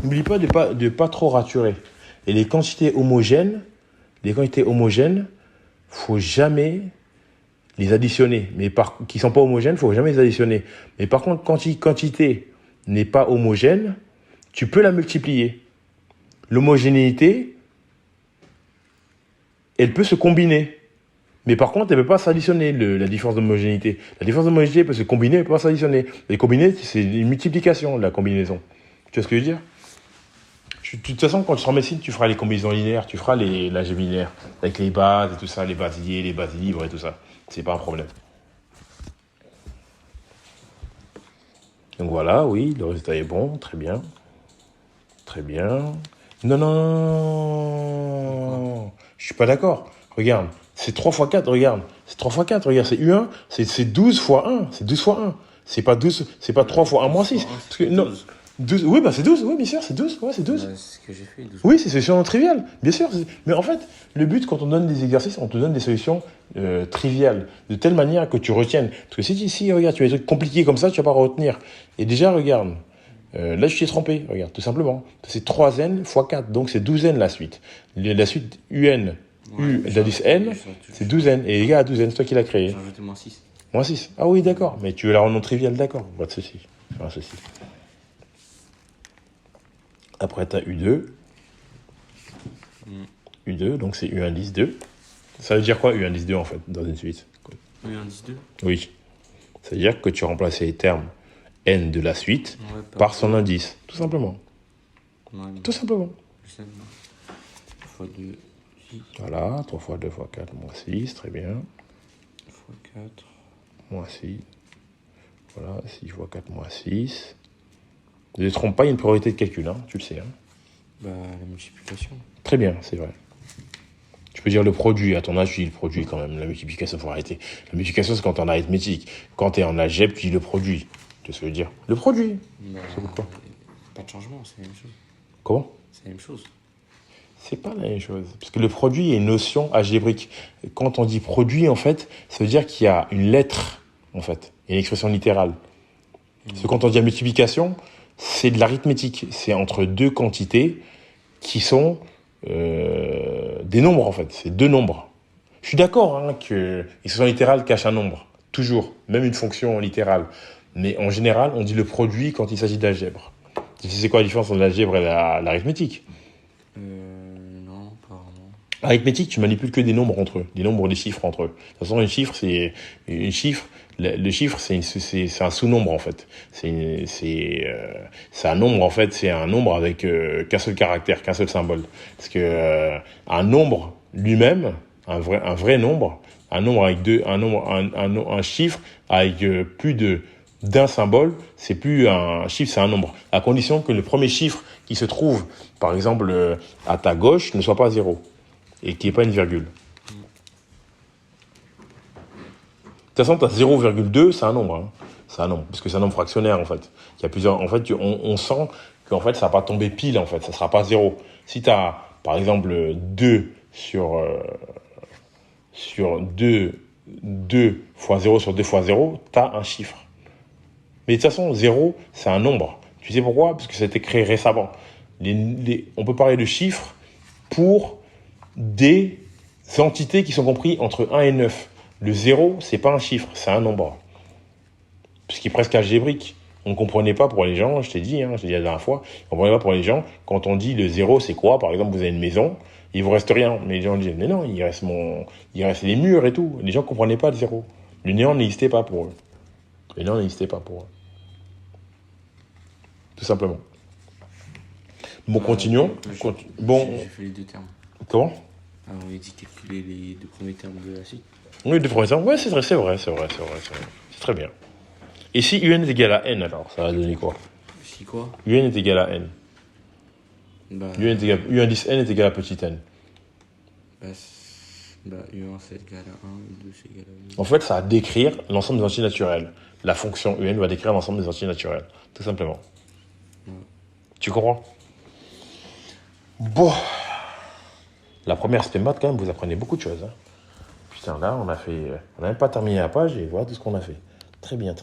N'oublie pas de pas trop raturer. Et les quantités homogènes, faut jamais les additionner. Mais qui sont pas homogènes, faut jamais les additionner. Mais par contre, quand une quantité n'est pas homogène, tu peux la multiplier. L'homogénéité, elle peut se combiner. Mais par contre, elle ne peut pas s'additionner, la différence d'homogénéité. La différence d'homogénéité peut se combiner, elle ne peut pas s'additionner. Les combiner, c'est une multiplication, la combinaison. Tu vois ce que je veux dire? De toute façon, quand tu seras en médecine, tu feras les combinaisons linéaires, tu feras l'algèbre linéaire, avec les bases et tout ça, les bases liées, les bases libres et tout ça. C'est pas un problème. Donc voilà, oui, le résultat est bon, très bien. Très bien. Non, non, non. Je suis pas d'accord. Regarde, c'est 3 fois 4, regarde. C'est 3 fois 4, regarde, c'est U1, c'est 12 fois 1. C'est 12 fois 1. C'est pas 12, c'est pas 3 fois 1 moins 6. Parce que, non, 12, oui, bah c'est 12, oui, bien sûr, c'est 12, ouais, c'est 12. C'est ce que j'ai fait. 12. Oui, c'est une solution triviale, bien sûr. Mais en fait, le but, quand on donne des exercices, on te donne des solutions triviales, de telle manière que tu retiennes. Parce que si regarde, tu as des trucs compliqués comme ça, tu vas pas retenir. Et déjà, regarde, là, je t'ai trompé, regarde, tout simplement. C'est 3n fois 4, donc c'est 12n la suite. La suite UN, U, d'indice n, c'est 12n. Et égal à 12n, c'est toi qui l'as créé. J'ai rajouté moins 6. Moins 6. Ah oui, d'accord. Mais tu veux la rendre non triviale, d'accord. Pas de souci. Pas de souci. Après, tu as U2. U2, donc c'est U indice 2. Ça veut dire quoi, U indice 2, en fait, dans une suite? U indice 2. Oui. Ça veut dire que tu remplaces les termes n de la suite par son indice, tout simplement. Ouais, tout simplement. Fois 2, 6. Voilà, 3 fois 2 fois 4, moins 6, très bien. Fois 4. Moins 6. Voilà, 6 fois 4, moins 6. Ne te trompe pas, il y a une priorité de calcul, hein, tu le sais. Hein. Bah, la multiplication. Très bien, c'est vrai. Tu peux dire le produit, à ton âge, tu dis le produit quand même. La multiplication, il faut arrêter. La multiplication, c'est quand tu es en arithmétique. Quand tu es en algèbre, tu dis le produit. Tu sais ce que je veux dire? Le produit. Bah, c'est pourquoi? Pas de changement, c'est la même chose. Comment? C'est la même chose. C'est pas la même chose. Parce que le produit est une notion algébrique. Quand on dit produit, en fait, ça veut dire qu'il y a une lettre, en fait. Il y a une expression littérale. Parce que quand on dit la multiplication, c'est de l'arithmétique. C'est entre deux quantités qui sont des nombres, en fait. C'est deux nombres. Je suis d'accord hein, que l'expression littérale cache un nombre. Toujours. Même une fonction littérale. Mais en général, on dit le produit quand il s'agit d'algèbre. Tu sais quoi la différence entre l'algèbre et l'arithmétique? Non, pas vraiment. Arithmétique, tu manipules que des nombres entre eux, des nombres, des chiffres entre eux. De toute façon, un chiffre, c'est une chiffre. Le chiffre, c'est un sous-nombre en fait. C'est un nombre en fait. C'est un nombre avec qu'un seul caractère, qu'un seul symbole. Parce que un nombre lui-même, un vrai nombre, un nombre avec un chiffre avec plus d'un symbole, c'est plus un chiffre, c'est un nombre. À condition que le premier chiffre qui se trouve, par exemple, à ta gauche, ne soit pas 0 et qu'il n'y ait pas une virgule. De toute façon, tu as 0,2, c'est un nombre. Hein. C'est un nombre, parce que c'est un nombre fractionnaire, en fait. Il y a plusieurs. En fait, on sent qu'en fait, ça va pas tomber pile, en fait. Ça sera pas 0. Si tu as, par exemple, 2 sur 2 fois 0 sur 2 fois 0, tu as un chiffre. Mais de toute façon, 0, c'est un nombre. Tu sais pourquoi? Parce que ça a été créé récemment. On peut parler de chiffres pour des entités qui sont comprises entre 1 et 9. Le 0, c'est pas un chiffre, c'est un nombre. Puisqu'il est presque algébrique. On ne comprenait pas pour les gens, je t'ai dit la dernière fois, on ne comprenait pas pour les gens, quand on dit le 0, c'est quoi? Par exemple, vous avez une maison, il vous reste rien. Mais les gens disent, mais non, il reste les murs et tout. Les gens ne comprenaient pas le 0. Le néant n'existait pas pour eux. Le néant n'existait pas pour eux. Tout simplement. Bon, continuons. Bon. J'ai fait les deux termes. Comment? Alors, on a dit calculer les deux premiers termes de la suite. Oui, deux premiers termes. Ouais, c'est vrai. C'est très bien. Et si UN est égal à N, alors, ça va donner quoi? Si quoi? UN est égal à N. Bah, U indice N est égal à petit n. U1 c'est égal à 1, U2 c'est égal à 2. En fait, ça va décrire l'ensemble des entiers naturels. La fonction UN va décrire l'ensemble des entiers naturels. Tout simplement. Ouais. Tu comprends? Bon. La première, c'était maths quand même, vous apprenez beaucoup de choses. Hein. Putain, là, on n'a même pas terminé la page et voilà tout ce qu'on a fait. Très bien.